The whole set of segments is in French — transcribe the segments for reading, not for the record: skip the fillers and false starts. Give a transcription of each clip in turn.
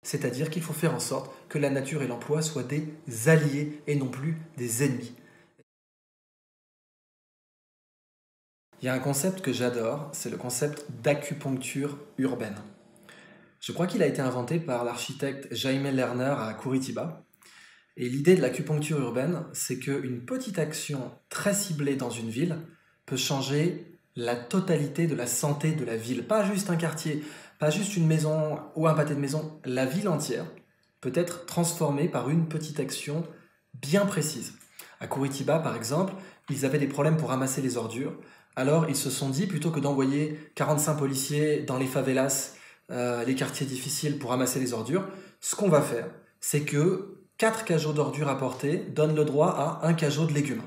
C'est-à-dire qu'il faut faire en sorte que la nature et l'emploi soient des alliés et non plus des ennemis. Il y a un concept que j'adore, c'est le concept d'acupuncture urbaine. Je crois qu'il a été inventé par l'architecte Jaime Lerner à Curitiba. Et l'idée de l'acupuncture urbaine, c'est qu'une petite action très ciblée dans une ville peut changer la totalité de la santé de la ville. Pas juste un quartier, pas juste une maison ou un pâté de maison, la ville entière peut être transformée par une petite action bien précise. À Curitiba, par exemple, ils avaient des problèmes pour ramasser les ordures. Alors ils se sont dit, plutôt que d'envoyer 45 policiers dans les favelas, les quartiers difficiles pour ramasser les ordures, ce qu'on va faire, c'est que 4 cajots d'ordures apportés donnent le droit à un cajot de légumes.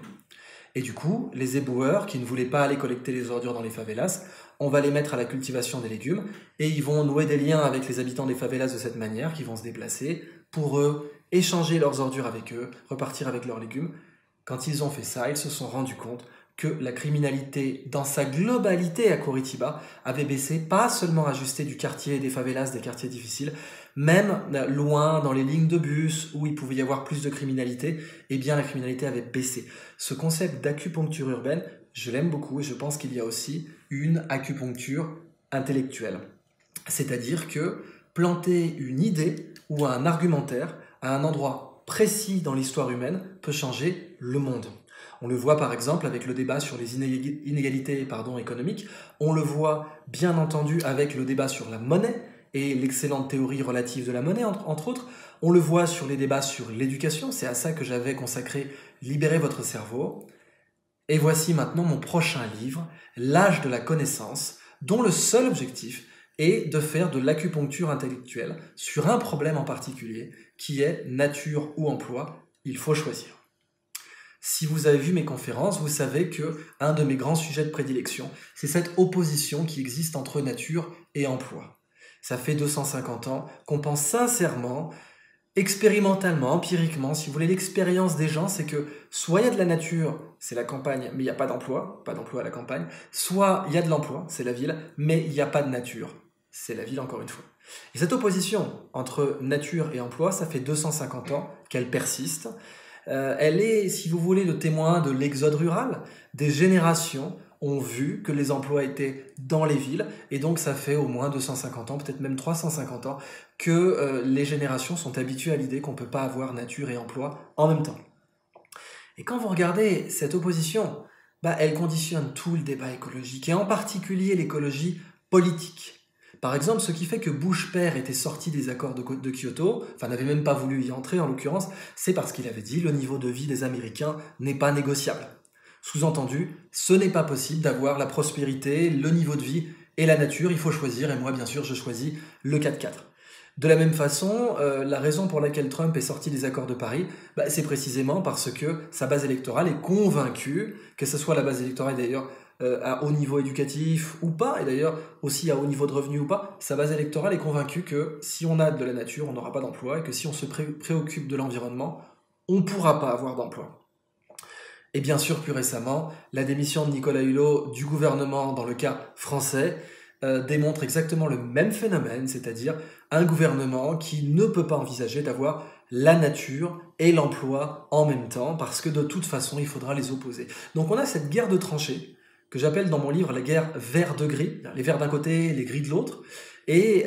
Et du coup, les éboueurs qui ne voulaient pas aller collecter les ordures dans les favelas, on va les mettre à la cultivation des légumes et ils vont nouer des liens avec les habitants des favelas de cette manière, qui vont se déplacer pour eux, échanger leurs ordures avec eux, repartir avec leurs légumes. Quand ils ont fait ça, ils se sont rendus compte que la criminalité dans sa globalité à Curitiba avait baissé, pas seulement ajusté du quartier des favelas, des quartiers difficiles, même loin dans les lignes de bus où il pouvait y avoir plus de criminalité, eh bien la criminalité avait baissé. Ce concept d'acupuncture urbaine, je l'aime beaucoup et je pense qu'il y a aussi une acupuncture intellectuelle. C'est-à-dire que planter une idée ou un argumentaire à un endroit précis dans l'histoire humaine peut changer le monde. On le voit par exemple avec le débat sur les inégalités économiques, on le voit bien entendu avec le débat sur la monnaie et l'excellente théorie relative de la monnaie entre autres, on le voit sur les débats sur l'éducation, c'est à ça que j'avais consacré Libérez votre cerveau. Et voici maintenant mon prochain livre, L'âge de la connaissance, dont le seul objectif est de faire de l'acupuncture intellectuelle sur un problème en particulier qui est nature ou emploi, il faut choisir. Si vous avez vu mes conférences, vous savez que un de mes grands sujets de prédilection, c'est cette opposition qui existe entre nature et emploi. Ça fait 250 ans qu'on pense sincèrement, expérimentalement, empiriquement, si vous voulez, l'expérience des gens, c'est que soit il y a de la nature, c'est la campagne, mais il n'y a pas d'emploi à la campagne, soit il y a de l'emploi, c'est la ville, mais il n'y a pas de nature, c'est la ville encore une fois. Et cette opposition entre nature et emploi, ça fait 250 ans qu'elle persiste. Elle est, si vous voulez, le témoin de l'exode rural. Des générations ont vu que les emplois étaient dans les villes, et donc ça fait au moins 250 ans, peut-être même 350 ans, que les générations sont habituées à l'idée qu'on ne peut pas avoir nature et emploi en même temps. Et quand vous regardez cette opposition, elle conditionne tout le débat écologique, et en particulier l'écologie politique. Par exemple, ce qui fait que Bush père était sorti des accords de Kyoto, enfin n'avait même pas voulu y entrer en l'occurrence, c'est parce qu'il avait dit le niveau de vie des Américains n'est pas négociable. Sous-entendu, ce n'est pas possible d'avoir la prospérité, le niveau de vie et la nature, il faut choisir, et moi bien sûr je choisis le 4-4. De la même façon, la raison pour laquelle Trump est sorti des accords de Paris, c'est précisément parce que sa base électorale est convaincue, que ce soit la base électorale d'ailleurs à haut niveau éducatif ou pas, et d'ailleurs aussi à haut niveau de revenu ou pas, sa base électorale est convaincue que si on a de la nature, on n'aura pas d'emploi, et que si on se préoccupe de l'environnement, on ne pourra pas avoir d'emploi. Et bien sûr, plus récemment, la démission de Nicolas Hulot du gouvernement dans le cas français démontre exactement le même phénomène, c'est-à-dire un gouvernement qui ne peut pas envisager d'avoir la nature et l'emploi en même temps, parce que de toute façon, il faudra les opposer. Donc on a cette guerre de tranchées, que j'appelle dans mon livre la guerre vert de gris, les verts d'un côté, les gris de l'autre, et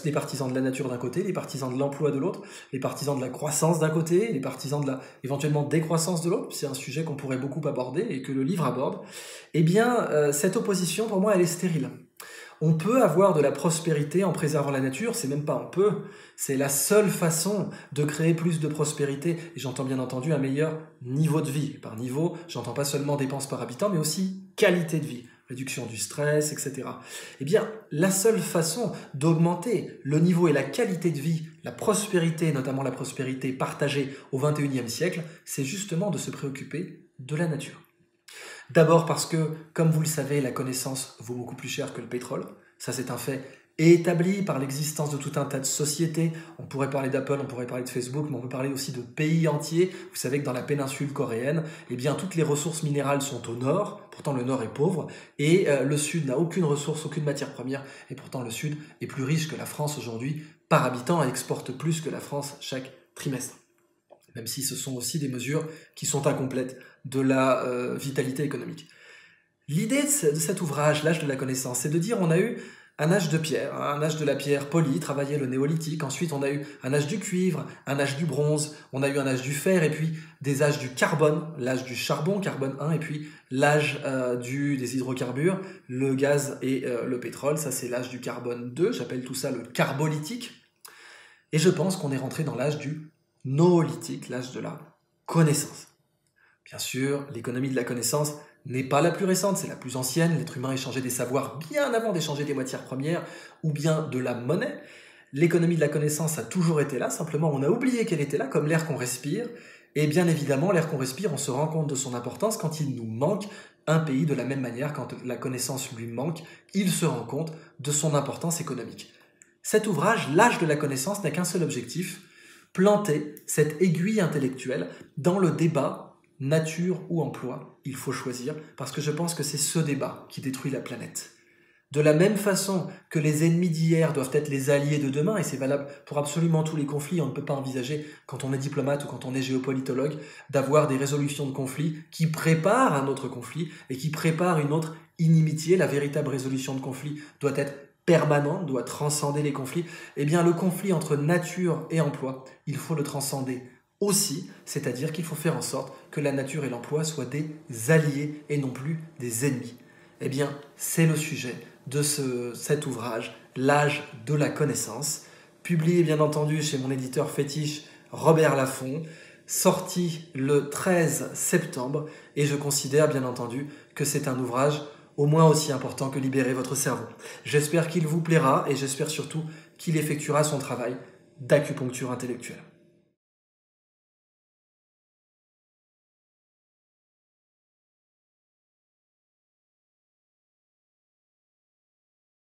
les partisans de la nature d'un côté, les partisans de l'emploi de l'autre, les partisans de la croissance d'un côté, les partisans de la éventuellement décroissance de l'autre, c'est un sujet qu'on pourrait beaucoup aborder et que le livre aborde. Eh bien, cette opposition, pour moi, elle est stérile. On peut avoir de la prospérité en préservant la nature, c'est même pas on peut, c'est la seule façon de créer plus de prospérité, et j'entends bien entendu un meilleur niveau de vie. Par niveau, j'entends pas seulement dépenses par habitant, mais aussi qualité de vie, réduction du stress, etc. Eh bien, la seule façon d'augmenter le niveau et la qualité de vie, la prospérité, notamment la prospérité partagée au XXIe siècle, c'est justement de se préoccuper de la nature. D'abord parce que, comme vous le savez, la connaissance vaut beaucoup plus cher que le pétrole. Ça, c'est un fait établi par l'existence de tout un tas de sociétés. On pourrait parler d'Apple, on pourrait parler de Facebook, mais on peut parler aussi de pays entiers. Vous savez que dans la péninsule coréenne, eh bien, toutes les ressources minérales sont au nord. Pourtant, le nord est pauvre. Et le sud n'a aucune ressource, aucune matière première. Et pourtant, le sud est plus riche que la France aujourd'hui, par habitant exporte plus que la France chaque trimestre. Même si ce sont aussi des mesures qui sont incomplètes de la vitalité économique. L'idée de cet ouvrage, l'âge de la connaissance, c'est de dire on a eu un âge de pierre, un âge de la pierre polie, travaillé le néolithique, ensuite on a eu un âge du cuivre, un âge du bronze, on a eu un âge du fer, et puis des âges du carbone, l'âge du charbon, carbone 1, et puis l'âge des hydrocarbures, le gaz et le pétrole, ça c'est l'âge du carbone 2, j'appelle tout ça le carbolitique, et je pense qu'on est rentré dans l'âge du noolithique, l'âge de la connaissance. Bien sûr, l'économie de la connaissance n'est pas la plus récente, c'est la plus ancienne. L'être humain échangeait des savoirs bien avant d'échanger des matières premières ou bien de la monnaie. L'économie de la connaissance a toujours été là, simplement on a oublié qu'elle était là, comme l'air qu'on respire. Et bien évidemment, l'air qu'on respire, on se rend compte de son importance quand il nous manque. Un pays, de la même manière, quand la connaissance lui manque, il se rend compte de son importance économique. Cet ouvrage, L'âge de la connaissance, n'a qu'un seul objectif, planter cette aiguille intellectuelle dans le débat nature ou emploi, il faut choisir, parce que je pense que c'est ce débat qui détruit la planète. De la même façon que les ennemis d'hier doivent être les alliés de demain, et c'est valable pour absolument tous les conflits, on ne peut pas envisager, quand on est diplomate ou quand on est géopolitologue, d'avoir des résolutions de conflits qui préparent un autre conflit et qui préparent une autre inimitié. La véritable résolution de conflit doit être permanente, doit transcender les conflits. Eh bien, le conflit entre nature et emploi, il faut le transcender aussi, c'est-à-dire qu'il faut faire en sorte que la nature et l'emploi soient des alliés et non plus des ennemis. Eh bien, c'est le sujet de cet ouvrage, L'âge de la connaissance, publié bien entendu chez mon éditeur fétiche Robert Laffont, sorti le 13 septembre, et je considère bien entendu que c'est un ouvrage au moins aussi important que Libérer votre cerveau. J'espère qu'il vous plaira et j'espère surtout qu'il effectuera son travail d'acupuncture intellectuelle.